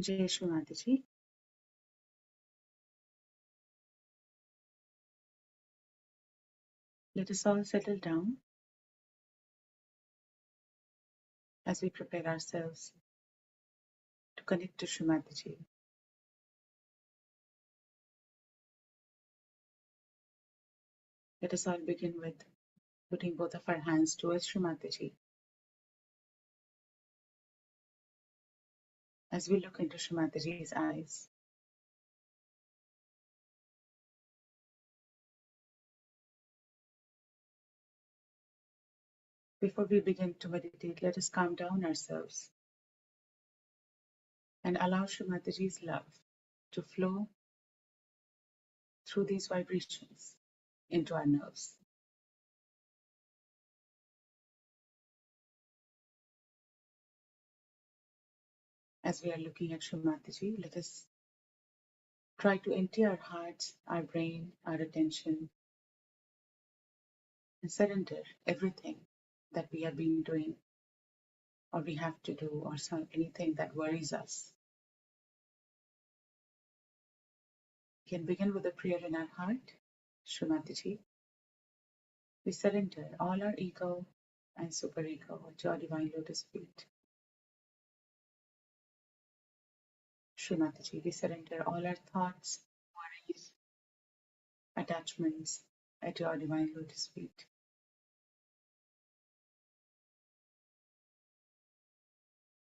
Jai Shri Mataji. Let us all settle down as we prepare ourselves to connect to Shri Mataji. Let us all begin with putting both of our hands towards Shri Mataji as we look into Shri Mataji's eyes. Before we begin to meditate, let us calm down ourselves and allow Shri Mataji's love to flow through these vibrations into our nerves. As we are looking at Shri Mataji, let us try to empty our hearts, our brain, our attention, and surrender everything that we have been doing or we have to do or anything that worries us. We can begin with a prayer in our heart. Shri Mataji, we surrender all our ego and superego at your divine lotus feet. Shri Mataji, we surrender all our thoughts, worries, attachments at your divine lotus feet.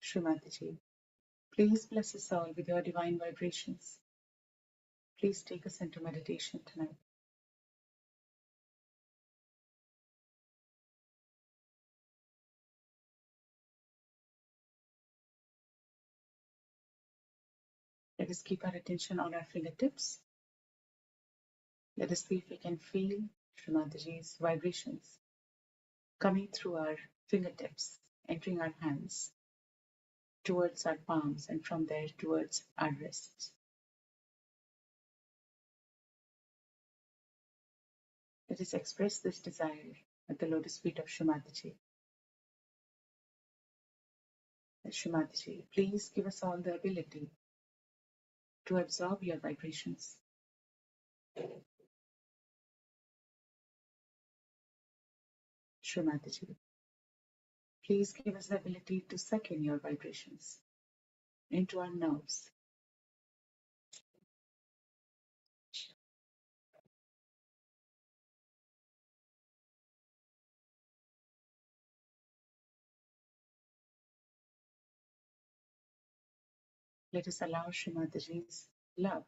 Shri Mataji, please bless us all with your divine vibrations. Please take us into meditation tonight. Let us keep our attention on our fingertips. Let us see if we can feel Shri Mataji's vibrations coming through our fingertips, entering our hands, towards our palms, and from there towards our wrists. Let us express this desire at the lotus feet of Shri Mataji. Shri Mataji, please give us all the ability to absorb your vibrations. Shri Mataji, please give us the ability to suck in your vibrations into our nerves. Let us allow Shri Mataji's love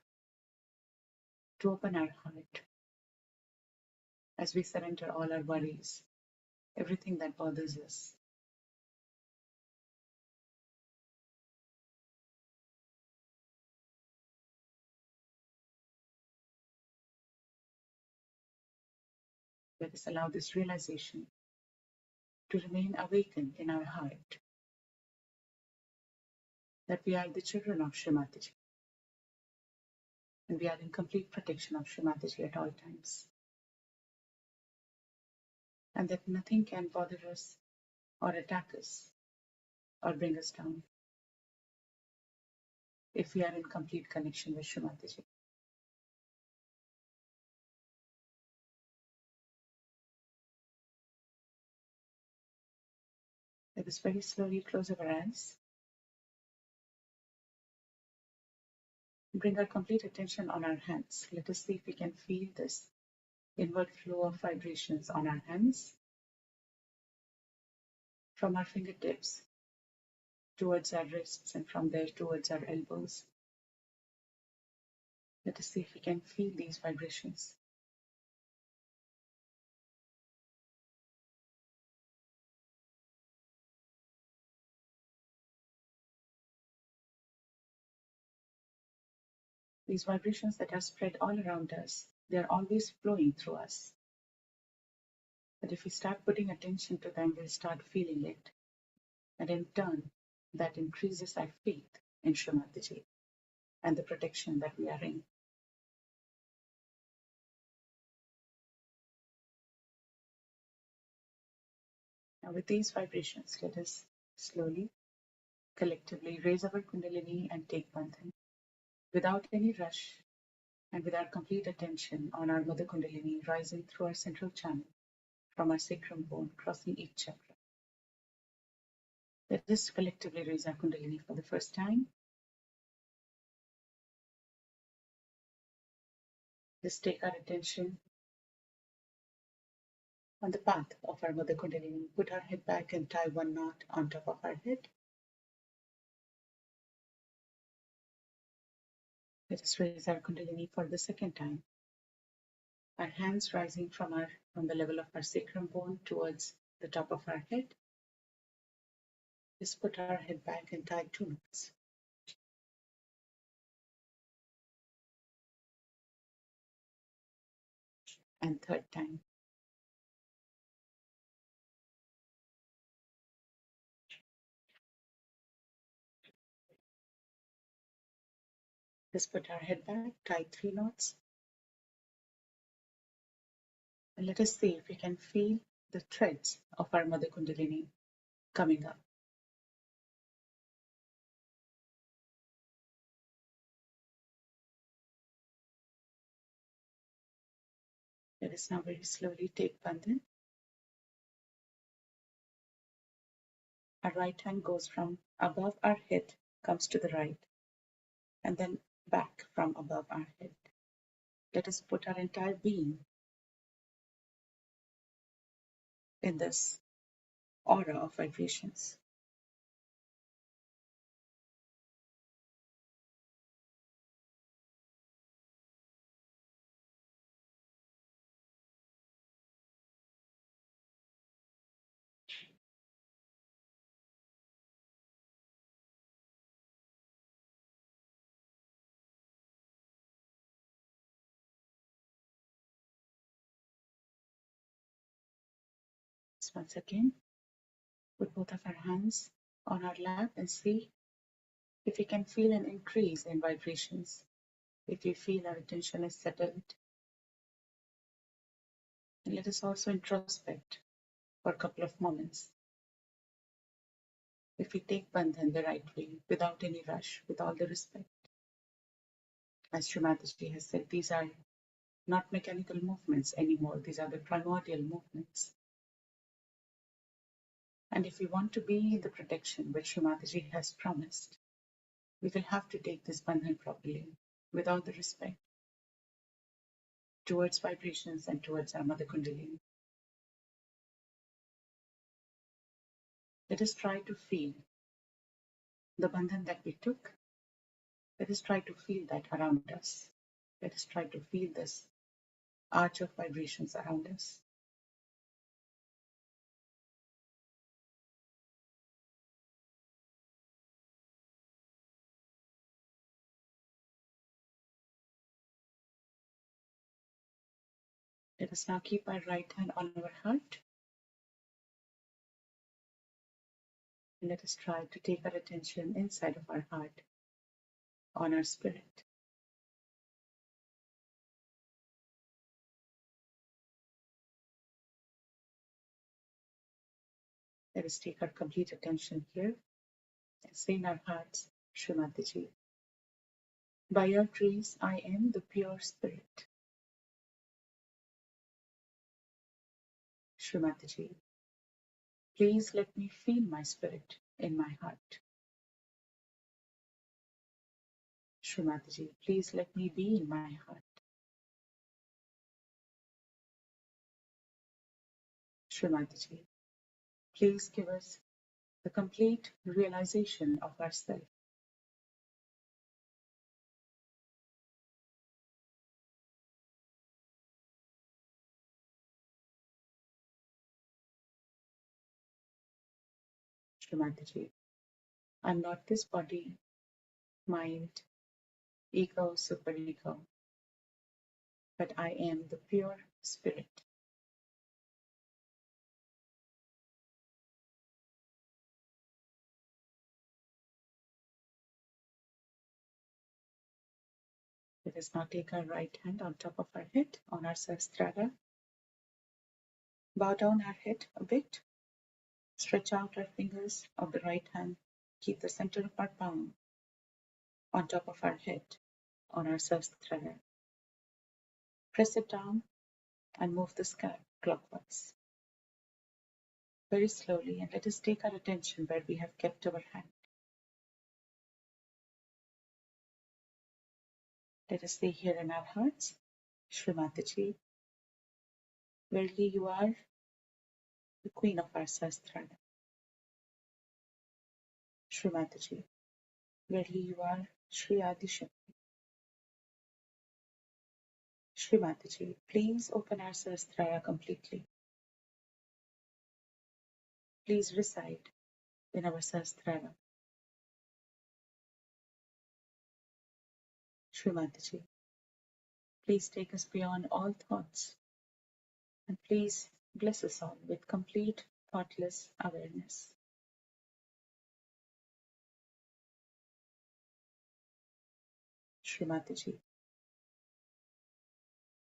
to open our heart as we surrender all our worries, everything that bothers us. Let us allow this realization to remain awakened in our heart that we are the children of Shri Mataji and we are in complete protection of Shri Mataji at all times, and that nothing can bother us or attack us or bring us down if we are in complete connection with Shri Mataji. Let us very slowly close our eyes, bring our complete attention on our hands. Let us see if we can feel this inward flow of vibrations on our hands from our fingertips towards our wrists and from there towards our elbows. Let us see if we can feel these vibrations. These vibrations that are spread all around us, they are always flowing through us. But if we start putting attention to them, we'll start feeling it. And in turn, that increases our faith in Shri Mataji and the protection that we are in. Now with these vibrations, let us slowly collectively raise our Kundalini and take Bandhan without any rush and with our complete attention on our Mother Kundalini rising through our central channel from our sacrum bone, crossing each chakra. Let us collectively raise our Kundalini for the first time. Let's take our attention on the path of our Mother Kundalini. Put our head back and tie one knot on top of our head. Let us raise our Kundalini for the second time. Our hands rising from the level of our sacrum bone towards the top of our head. Just put our head back and tie two knots. And third time. Just put our head back, tie three knots. And let us see if we can feel the threads of our Mother Kundalini coming up. Let us now very slowly take Bandhan. Our right hand goes from above our head, comes to the right, and then back from above our head. Let us put our entire being in this aura of vibrations. So once again, put both of our hands on our lap and see if we can feel an increase in vibrations. If you feel our attention is settled, and let us also introspect for a couple of moments. If we take Bandhan the right way, without any rush, with all the respect. As Shri Mataji has said, these are not mechanical movements anymore. These are the primordial movements. And if we want to be in the protection which Shri Mataji has promised, we will have to take this Bandhan properly, with all the respect, towards vibrations and towards our Mother Kundalini. Let us try to feel the Bandhan that we took. Let us try to feel that around us. Let us try to feel this arch of vibrations around us. Let us now keep our right hand on our heart. And let us try to take our attention inside of our heart, on our spirit. Let us take our complete attention here and say in our hearts, Shri Mataji, by your grace I am the pure spirit. Shri Mataji, please let me feel my spirit in my heart. Shri Mataji, please let me be in my heart. Shri Mataji, please give us the complete realization of ourself. Shri Mataji, I'm not this body, mind, ego, superego, but I am the pure spirit. Let us now take our right hand on top of our head on our Sahasrara. Bow down our head a bit. Stretch out our fingers of the right hand keep the center of our palm on top of our head on our Sahasrara. Press it down and move the scalp clockwise. Very slowly, and let us take our attention where we have kept our hand. Let us say here in our hearts, Shri Mataji, verily you are the queen of our Sahasrara. Shri Mataji, verily you are Shri Adi Shakti. Shri Mataji, please open our Sahasrara completely. Please reside in our Sahasrara. Shri Mataji, please take us beyond all thoughts and please bless us all with complete thoughtless awareness. Shri Mataji,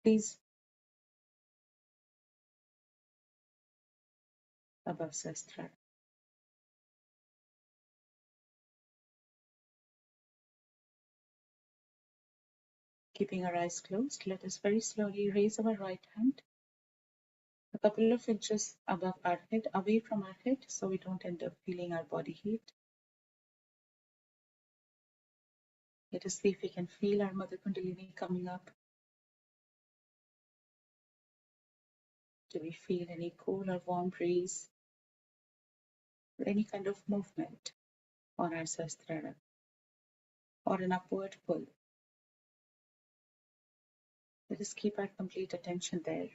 please above Sahasrara. Keeping our eyes closed, let us very slowly raise our right hand a couple of inches above our head, away from our head, so we don't end up feeling our body heat. Let us see if we can feel our Mother Kundalini coming up. Do we feel any cool or warm breeze or any kind of movement on our Sahasrara or an upward pull? Let us keep our complete attention there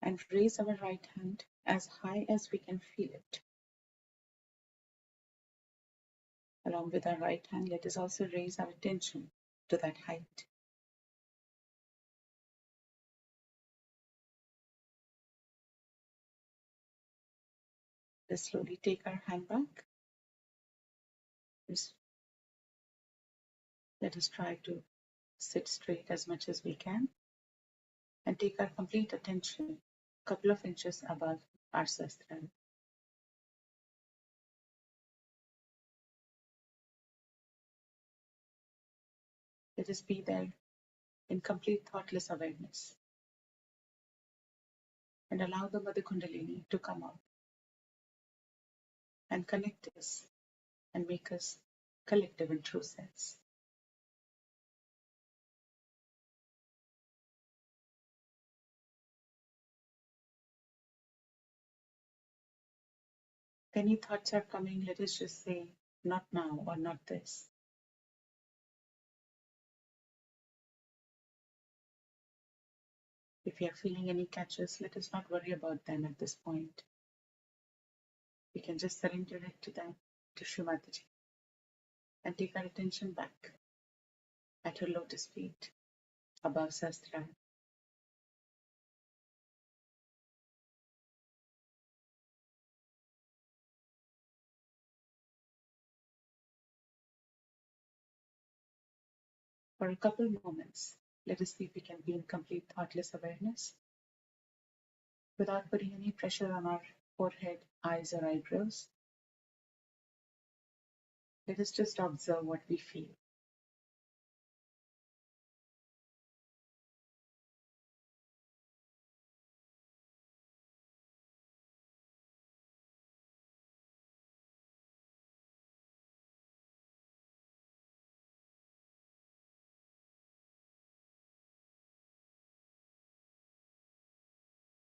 and raise our right hand as high as we can feel it. Along with our right hand, let us also raise our attention to that height. Let us slowly take our hand back. Let us try to sit straight as much as we can and take our complete attention a couple of inches above our Sahasrara. Let us be there in complete thoughtless awareness and allow the Mother Kundalini to come up and connect us and make us collective in true sense. If any thoughts are coming, let us just say, not now or not this. If we are feeling any catches, let us not worry about them at this point. We can just surrender it to them, to Shri Mataji, and take our attention back at her lotus feet above Sahasrara. For a couple moments, let us see if we can be in complete thoughtless awareness without putting any pressure on our forehead, eyes, or eyebrows. Let us just observe what we feel.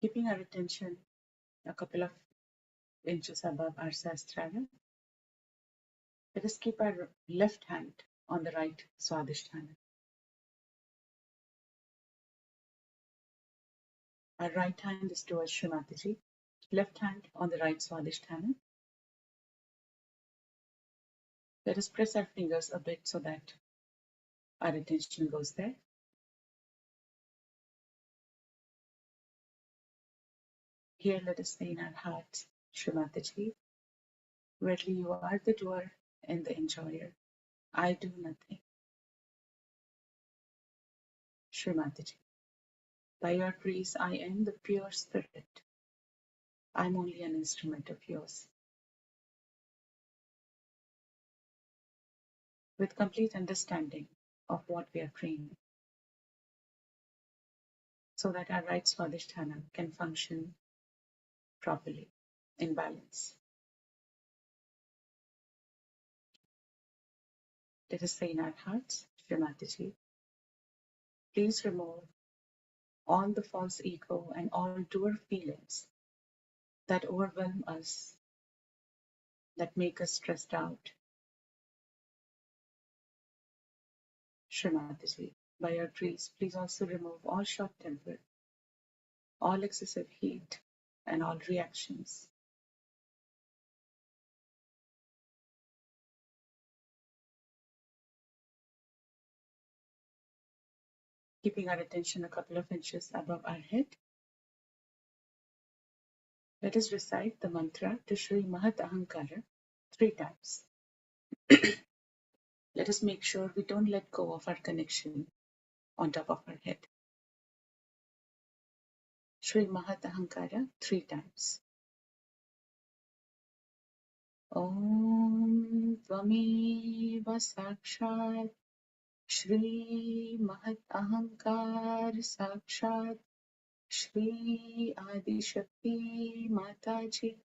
Keeping our attention a couple of inches above our Sahasrara, let us keep our left hand on the right Swadhisthana. Our right hand is towards Shri Mataji, left hand on the right Swadhisthana. Let us press our fingers a bit so that our attention goes there. Here, let us say in our hearts, Shri Mataji, verily you are the doer and the enjoyer. I do nothing. Shri Mataji, by your grace, I am the pure spirit. I am only an instrument of yours. with complete understanding of what we are praying, so that our right Swadhisthana can function properly in balance. Let us say in our hearts, Shri Mataji, please remove all the false ego and all doer feelings that overwhelm us, that make us stressed out. Shri Mataji, by your grace, please also remove all short temper, all excessive heat, and all reactions. Keeping our attention a couple of inches above our head, let us recite the mantra to Shri Mahat Ahankara 3 times. Let us make sure we don't let go of our connection on top of our head. Shri Mahat Ahankara 3 times. Om Tvameva Sakshat Shri Mahat Ahankar Sakshat Shri Adi Shakti Mataji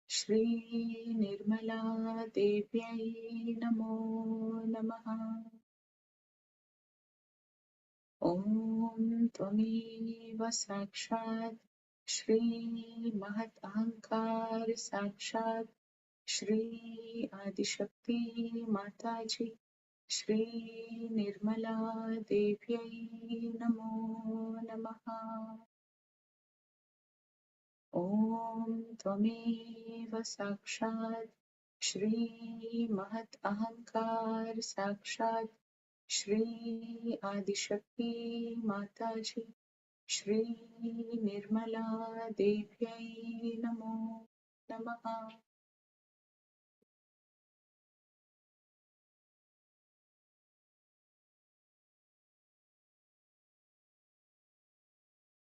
Shri Nirmala Devyai Namo Namaha. Om Tvameva Sakshat Shri Mahat Ahankar Sakshat Shri Adi Shakti Mataji Shri Nirmala Devyai Namo Namaha. Om Tvameva Sakshat Shri Mahat Ahankar Sakshat Shri Adi Shakti Mataji Shri Nirmala Devyai Namo Namaha.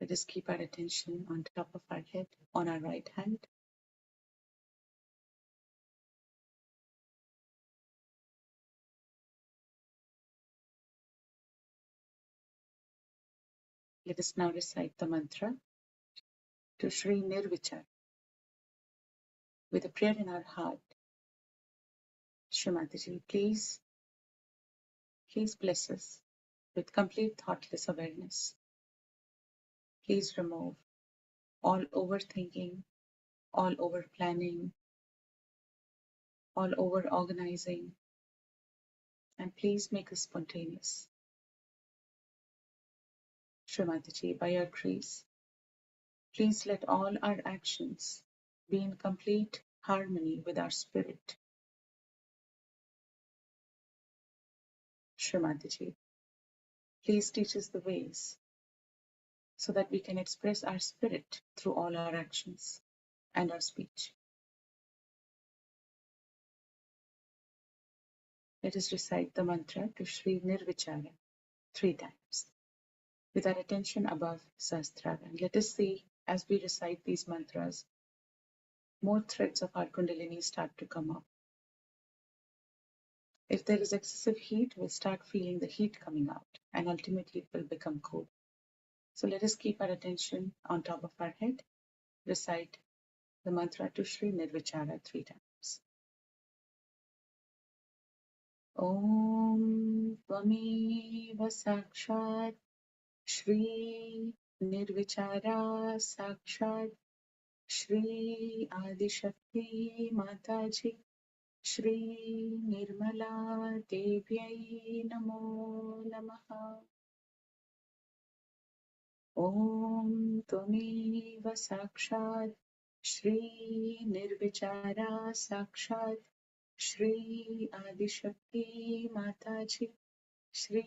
Let us keep our attention on top of our head, on our right hand. Let us now recite the mantra to Shri Nirvichar with a prayer in our heart. Shri Mataji, please bless us with complete thoughtless awareness. Please remove all overthinking, all over planning, all over organizing, and please make us spontaneous. Shri Mataji, by your grace, please let all our actions be in complete harmony with our spirit. Shri Mataji, please teach us the ways so that we can express our spirit through all our actions and our speech. Let us recite the mantra to Shri Nirvichara 3 times with our attention above Sahasrara. And let us see, as we recite these mantras, more threads of our Kundalini start to come up. If there is excessive heat, we'll start feeling the heat coming out, and ultimately it will become cool. So let us keep our attention on top of our head, recite the mantra to Shri Nirvichara 3 times. Om Tvameva Sakshat Shri Nirvichara Sakshat Shri Adi Shakti Mataji Shri Nirmala Devyai Namo Namaha. Om Tvameva Sakshat Shri Nirvichara Sakshat Shri Adi Shakti Mataji Shri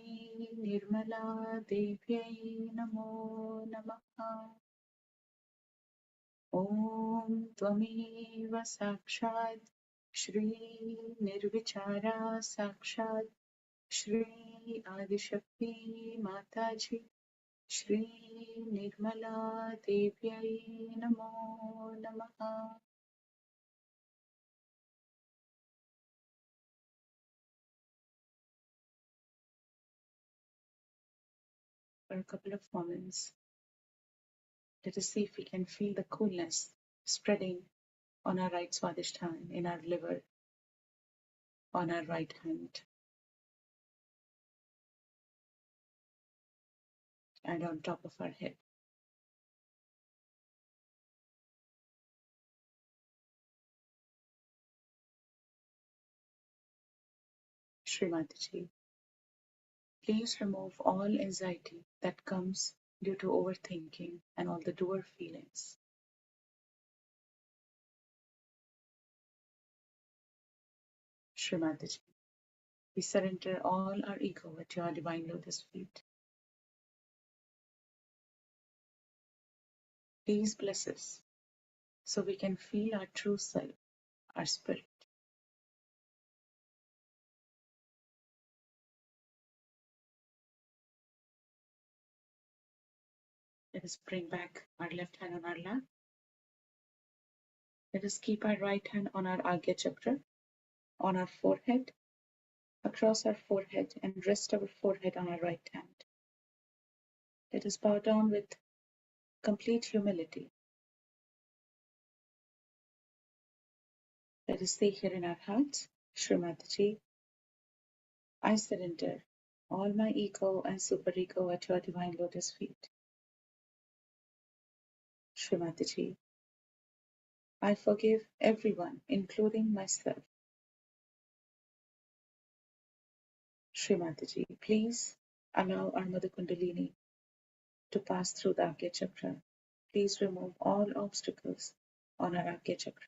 Nirmala Devyai Namo Namaha. Om Tvameva Sakshat Shri Nirvichara Sakshat Shri Adi Shakti Mataji Shri Nirmala Devyai Namo Namaha. for a couple of moments. Let us see if we can feel the coolness spreading on our right Swadhisthana, in our liver, on our right hand, and on top of our head. Srimataji, please remove all anxiety that comes due to overthinking and all the doer feelings. Srimataji, we surrender all our ego at your divine lotus feet. Please bless us so we can feel our true self, our spirit. Let us bring back our left hand on our lap. Let us keep our right hand on our Agya Chakra, on our forehead, across our forehead, and rest our forehead on our right hand. Let us bow down with complete humility. Let us say here in our hearts, Srimataji, I surrender all my ego and superego at your divine lotus feet. Srimataji, I forgive everyone, including myself. Srimataji, please allow our Mother Kundalini to pass through the Agya Chakra. Please remove all obstacles on our Agya Chakra.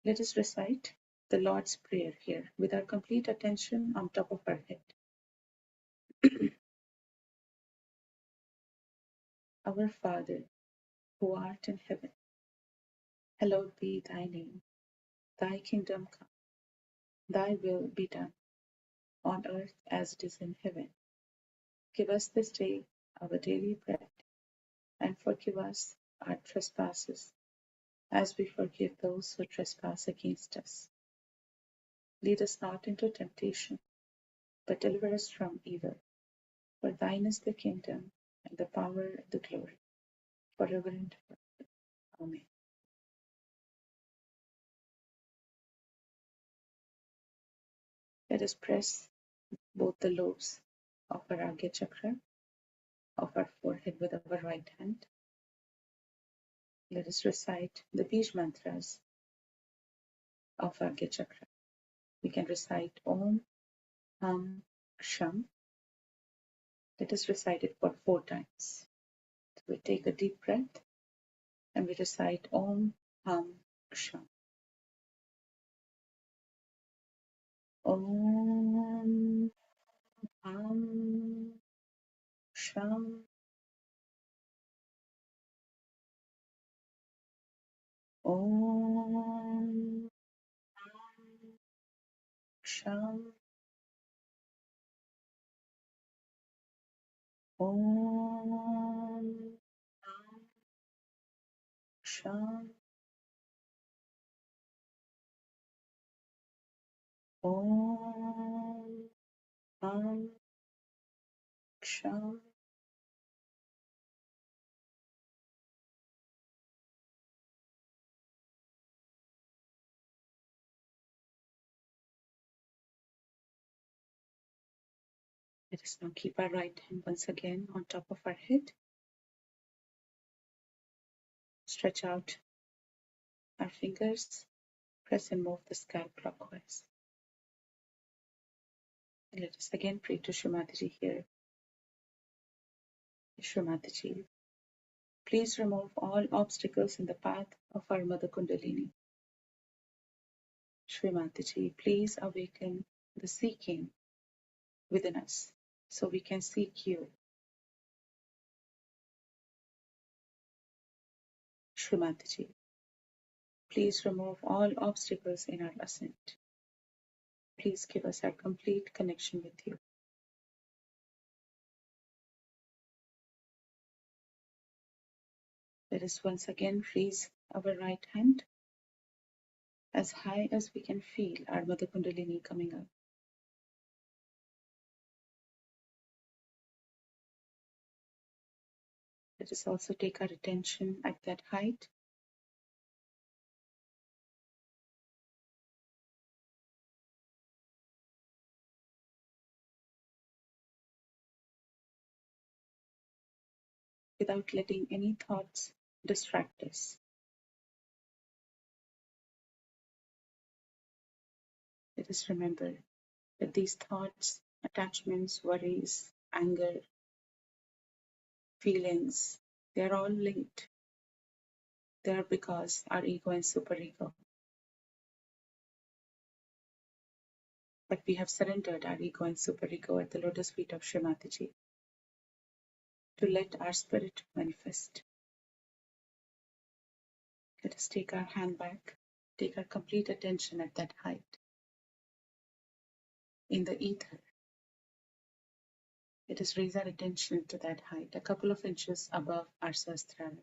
Let us recite the Lord's Prayer here with our complete attention on top of our head. Our Father, who art in heaven, hallowed be thy name. Thy kingdom come, thy will be done, on earth as it is in heaven. Give us this day our daily bread, and forgive us our trespasses, as we forgive those who trespass against us. Lead us not into temptation, but deliver us from evil. For thine is the kingdom, and the power, and the glory, forever and ever. Amen. Let us press both the lobes of our Agya Chakra, of our forehead with our right hand. Let us recite the Bij mantras of Agya Chakra. We can recite Om, Ham, Ksham. Let us recite it for 4 times. So we take a deep breath and we recite Om, Ham, Ksham. Om, Ham, Ksham. Om, Ham, Ksham. Om, Ham, Ksham. Om, Ham, Ksham. Let us now keep our right hand once again on top of our head. Stretch out our fingers, press and move the scalp clockwise. And let us again pray to Shrimataji here. Shrimataji, please remove all obstacles in the path of our Mother Kundalini. Shrimataji, please awaken the seeking within us so we can seek you. Shrimataji, please remove all obstacles in our ascent. Please give us our complete connection with you. Let us once again raise our right hand as high as we can feel our Mother Kundalini coming up. Let us also take our attention at that height. Without letting any thoughts distract us. Let us remember that these thoughts, attachments, worries, anger, feelings, they are all linked. They are because our ego and superego. But we have surrendered our ego and superego at the lotus feet of Shri Mataji to let our spirit manifest. Let us take our hand back, take our complete attention at that height. In the ether, let us raise our attention to that height, a couple of inches above our Sahasrara.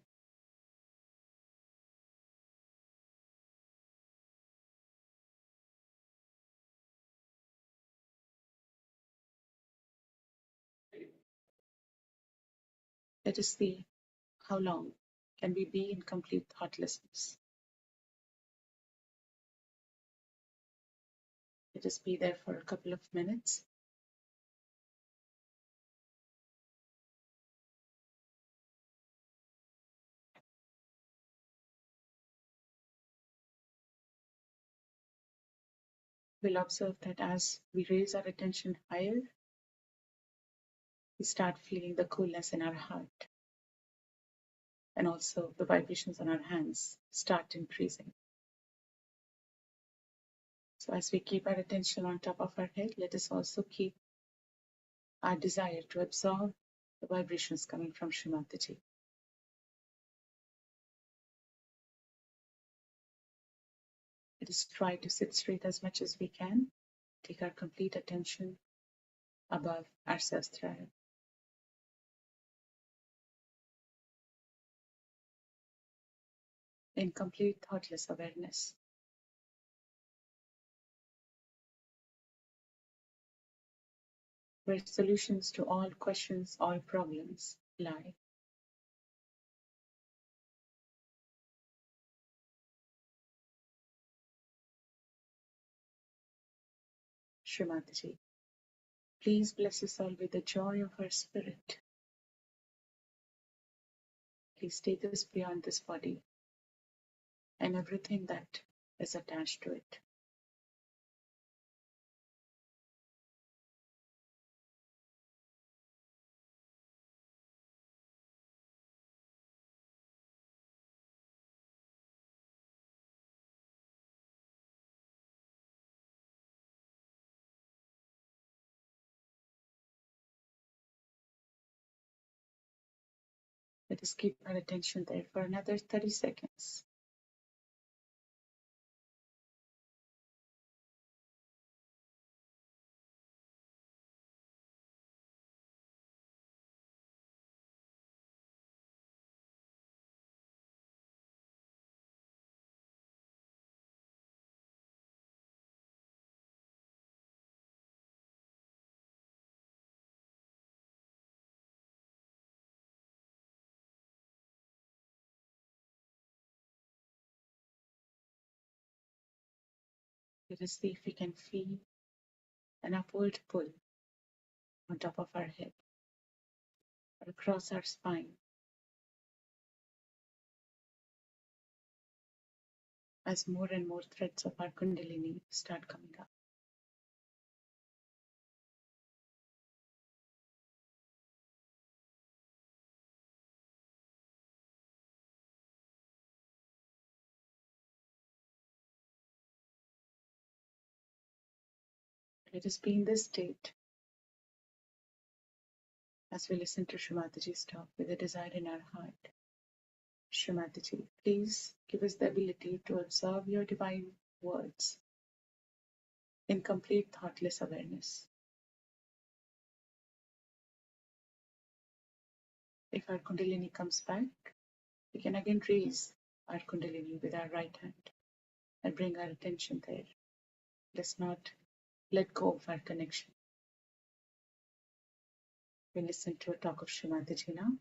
Let us see how long can we be in complete thoughtlessness. Let us be there for a couple of minutes. We'll observe that as we raise our attention higher, we start feeling the coolness in our heart. And also the vibrations on our hands start increasing. So as we keep our attention on top of our head, let us also keep our desire to absorb the vibrations coming from Shri Mataji. Let us try to sit straight as much as we can. Take our complete attention above our Sahasrara. In complete thoughtless awareness. Where solutions to all questions, all problems lie. Shri Mataji, please bless us all with the joy of our spirit. Please take us beyond this body and everything that is attached to it. Let us keep our attention there for another 30 seconds. Let us see if we can feel an upward pull on top of our head or across our spine as more and more threads of our Kundalini start coming up. Let us be in this state as we listen to Shri Mataji's talk with a desire in our heart. Shri Mataji, please give us the ability to observe your divine words in complete thoughtless awareness. If our Kundalini comes back, we can again raise our Kundalini with our right hand and bring our attention there. Let's not let go of our connection. We listen to a talk of Shri Mataji now.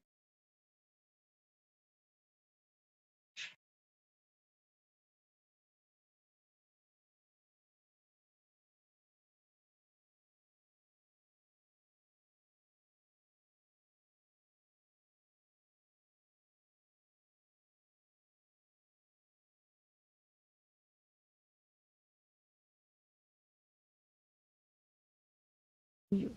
You.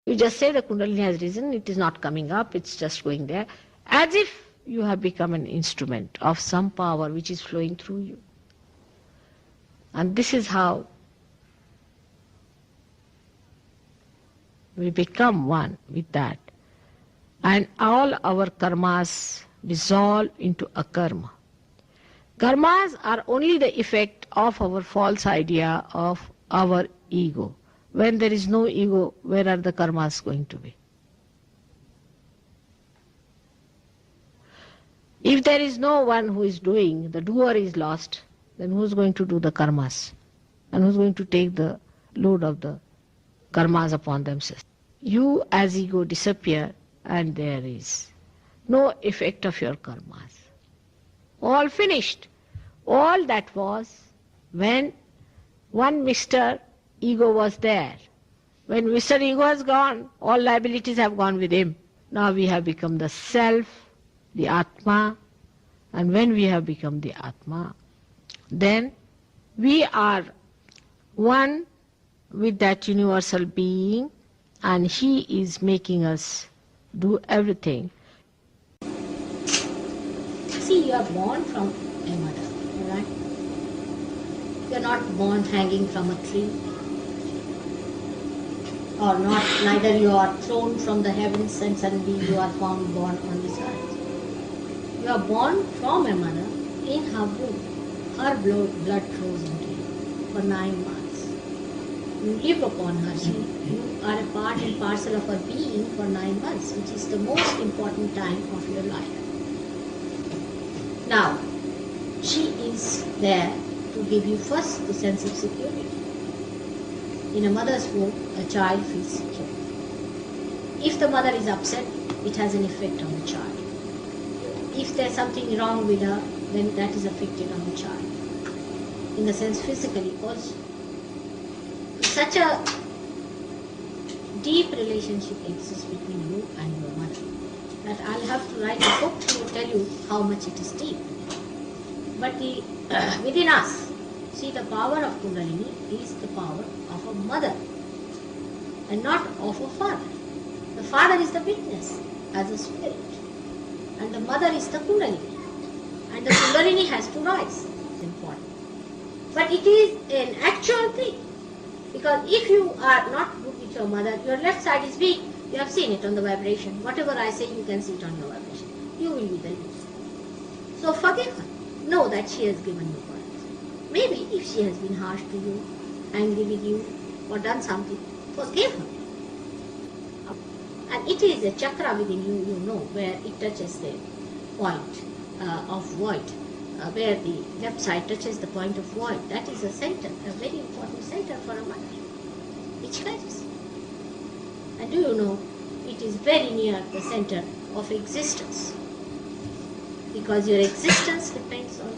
You just say the Kundalini has risen, it is not coming up, it's just going there, as if you have become an instrument of some power which is flowing through you. And this is how we become one with that. And all our karmas dissolve into a karma. Karmas are only the effect of our false idea of our ego. When there is no ego, where are the karmas going to be? If there is no one who is doing, the doer is lost, then who is going to do the karmas? And who is going to take the load of the karmas upon themselves? You as ego disappear and there is no effect of your karmas. All finished. All that was when one Mr. Ego was there. When Mr. Ego has gone, all liabilities have gone with him. Now we have become the self, the Atma, and when we have become the Atma, then we are one with that universal being, and he is making us do everything. See, you are born from a mother, right? You are not born hanging from a tree, or not, neither you are thrown from the heavens and suddenly you are found born on this earth. You are born from a mother in her womb. Her blood flows into you for 9 months. You live upon her. You are a part and parcel of her being for 9 months, which is the most important time of your life. Now, she is there to give you first the sense of security. In a mother's womb, a child feels secure. If the mother is upset, it has an effect on the child. If there's something wrong with her, then that is affected on the child. In the sense physically also. Such a deep relationship exists between you and your mother that I'll have to write a book to tell you how much it is deep. But within us, see, the power of Kundalini is the power of a mother and not of a father. The father is the witness as a spirit, and the mother is the Kundalini. And the Kundalini has to rise. It's important. But it is an actual thing. Because if you are not good with your mother, your left side is weak. You have seen it on the vibration. Whatever I say, you can see it on your vibration. You will be the loser. So forgive her. Know that she has given you birth. Maybe if she has been harsh to you, angry with you, or done something, forgive her. And it is a chakra within you, you know, where it touches the point of void, where the left side touches the point of void. That is a center, a very important center for a mother, which carries. And do you know, it is very near the center of existence, because your existence depends on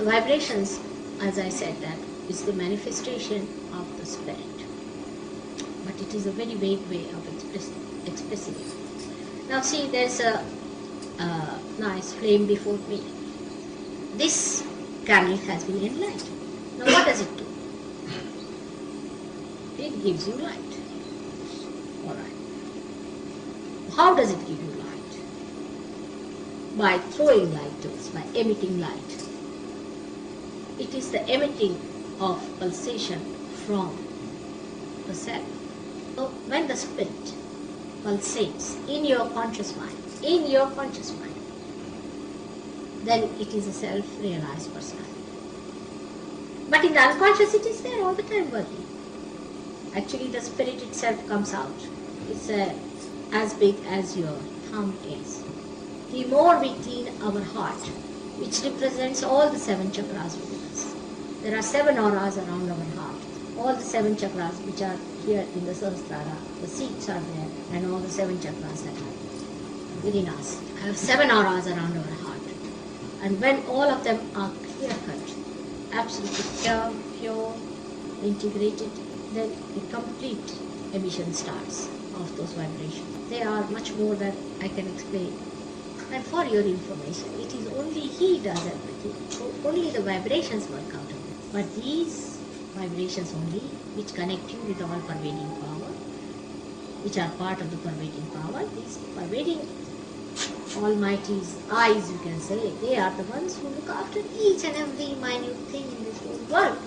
vibrations. As I said, that is the manifestation of the spirit. But it is a very vague way of expressing it. Now see, there's a nice flame before me. This candle has been enlightened. Now what does it do? It gives you light. Alright. How does it give you light? By throwing light to us, by emitting light. It is the emitting of pulsation from the cell. So when the spirit pulsates in your conscious mind, then it is a self-realized personality. But in the unconscious, it is there all the time working. Actually, the spirit itself comes out. It's as big as your thumb is. The more we clean our heart, which represents all the 7 chakras within us. There are 7 auras around our heart. All the 7 chakras which are here in the Sahasrara, the seats are there, and all the 7 chakras that are within us have 7 auras around our heart. And when all of them are clear-cut, absolutely pure, integrated, then a complete emission starts of those vibrations. They are much more than I can explain. And for your information, it is only He does everything. So only the vibrations work out of it. But these vibrations only, which connect you with the all-pervading power, which are part of the pervading power, these pervading Almighty's eyes, you can say, they are the ones who look after each and every minute thing in this whole world.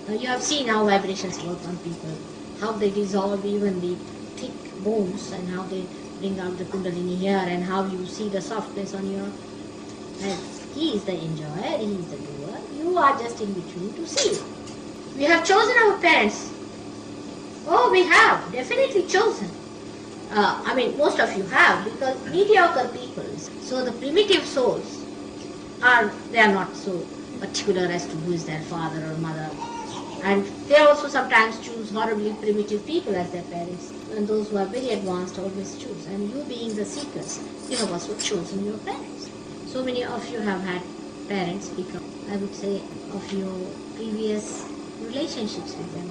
You have seen how vibrations work on people, how they dissolve even the thick bones, and how they bring out the Kundalini here, and how you see the softness on your head. He is the enjoyer, He is the doer. You are just in between to see. We have chosen our parents. Oh, we have definitely chosen. Most of you have, because mediocre people. So the primitive souls they are not so particular as to who is their father or mother. And they also sometimes choose horribly primitive people as their parents. And those who are very advanced always choose. And you being the seekers, you have also chosen your parents. So many of you have had parents because, I would say, of your previous relationships with them.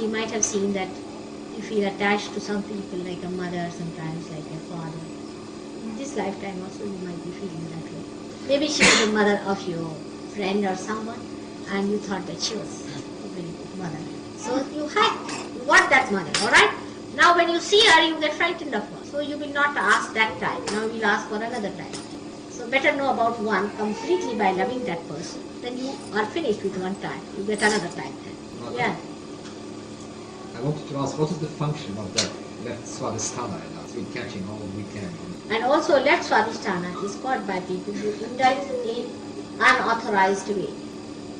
You might have seen that you feel attached to some people like a mother, sometimes like a father. In this lifetime also you might be feeling that way. Maybe she was the mother of your friend or someone, and you thought that she was a very good mother. So you want that mother, alright? Now when you see her, you get frightened of her. So you will not ask that time. Now you will ask for another time. So better know about one completely by loving that person. Then you are finished with one time. You get another time then. Yeah. I wanted to ask, what is the function of that left Swadhisthana in us? We're catching all we can. And also left Swadhisthana is caught by people who indulge in unauthorized way.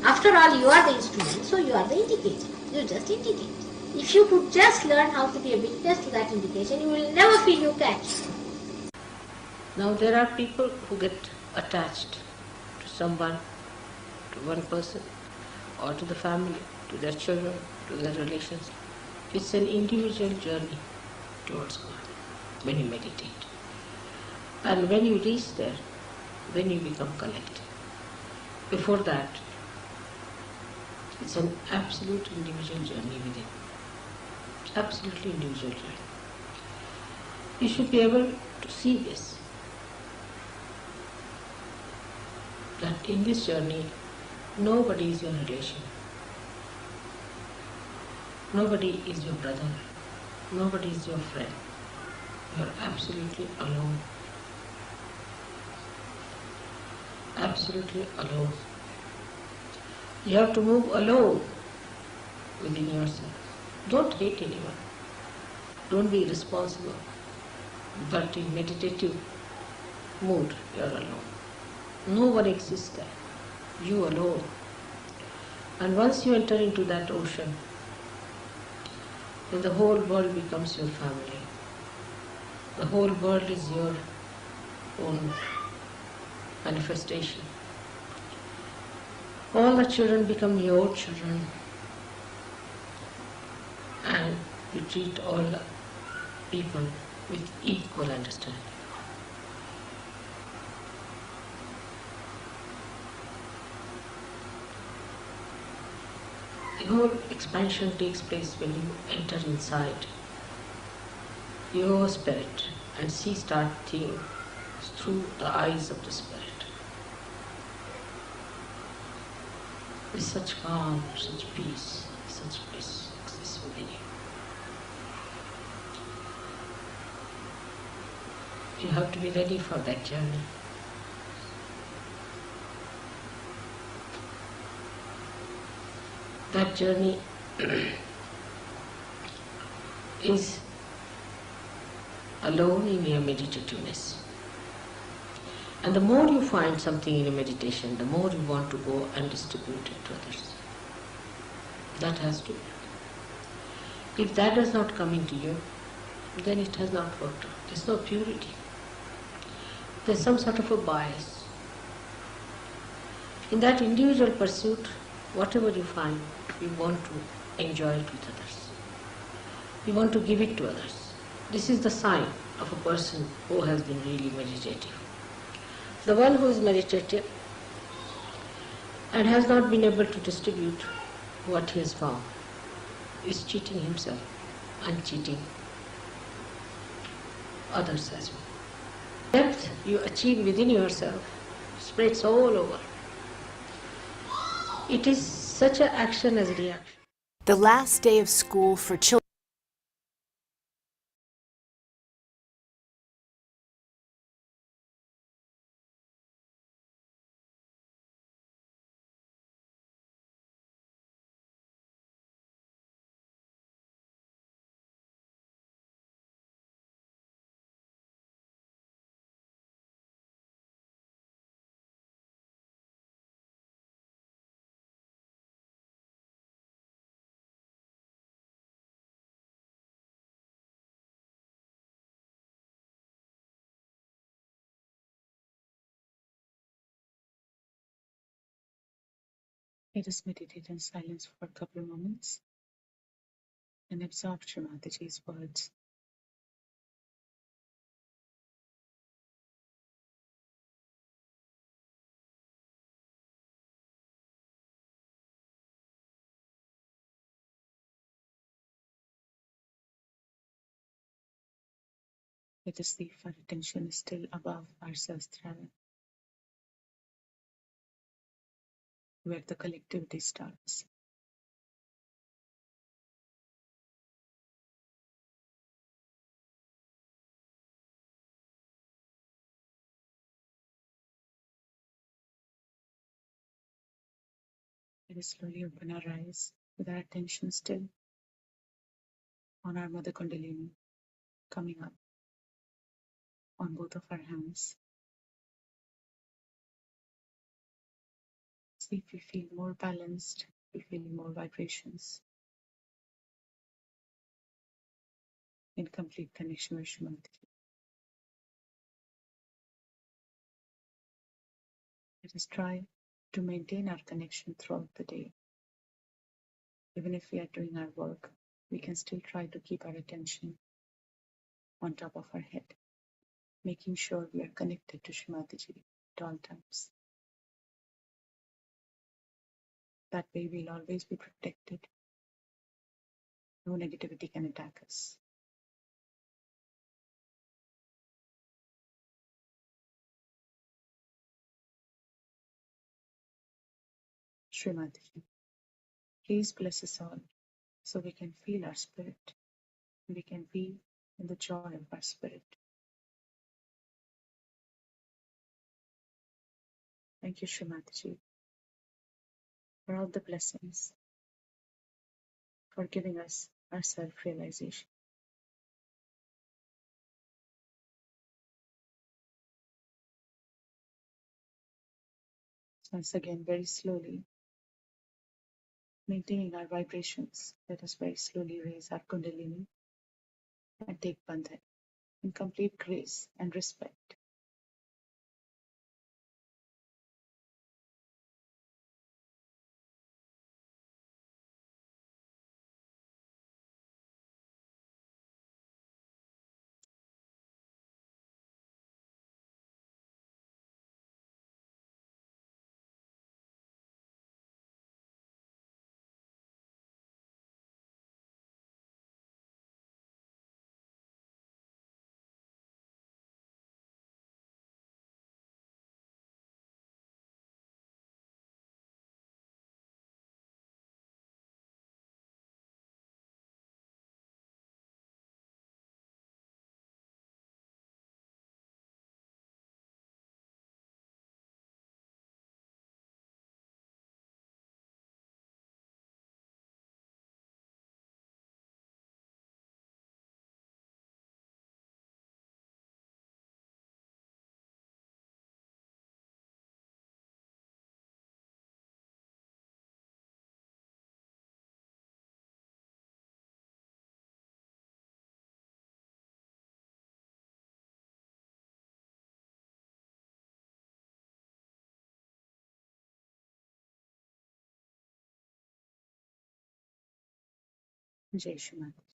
After all, you are the instrument, so you are the indicator. You just indicate. If you could just learn how to be a witness to that indication, you will never feel you catch. Now there are people who get attached to someone, to one person, or to the family, to their children, to their relations. It's an individual journey towards God when you meditate. And when you reach there, when you become collected. Before that, it's an absolute individual journey within. Absolutely individual journey. You should be able to see this. That in this journey, nobody is your relation. Nobody is your brother. Nobody is your friend. You are absolutely alone. Absolutely alone. You have to move alone within yourself. Don't hate anyone. Don't be irresponsible. But in meditative mood, you are alone. No one exists there. You alone. And once you enter into that ocean, then the whole world becomes your family. The whole world is your own manifestation. All the children become your children, and you treat all the people with equal understanding. The whole expansion takes place when you enter inside your spirit and start seeing through the eyes of the spirit. With such calm, such peace, such bliss exists within you. You have to be ready for that journey. That journey is alone in your meditativeness. And the more you find something in your meditation, the more you want to go and distribute it to others. That has to be. If that does not come into you, then it has not worked out. There's no purity. There's some sort of a bias. In that individual pursuit, whatever you find, you want to enjoy it with others. You want to give it to others. This is the sign of a person who has been really meditative. The one who is meditative and has not been able to distribute what he has found is cheating himself and cheating others as well. Depth you achieve within yourself spreads all over. It is such an action as a reaction. The last day of school for children. Let us meditate in silence for a couple of moments and absorb Shri Mataji's words. Let us see if our attention is still above our Sahasrara, where the collectivity starts. Let us slowly open our eyes with our attention still on our Mother Kundalini coming up on both of our hands. See if we feel more balanced, we feel more vibrations in complete connection with Shri Mataji. Let us try to maintain our connection throughout the day. Even if we are doing our work, we can still try to keep our attention on top of our head, making sure we are connected to Shri Mataji at all times. That way we'll always be protected. No negativity can attack us. Shri Mataji, please bless us all so we can feel our spirit and we can be in the joy of our spirit. Thank you, Shri Mataji, for all the blessings, for giving us our self-realization. Once again, very slowly, maintaining our vibrations, let us very slowly raise our Kundalini and take Bandhan in complete grace and respect. Jai Shri Mataji.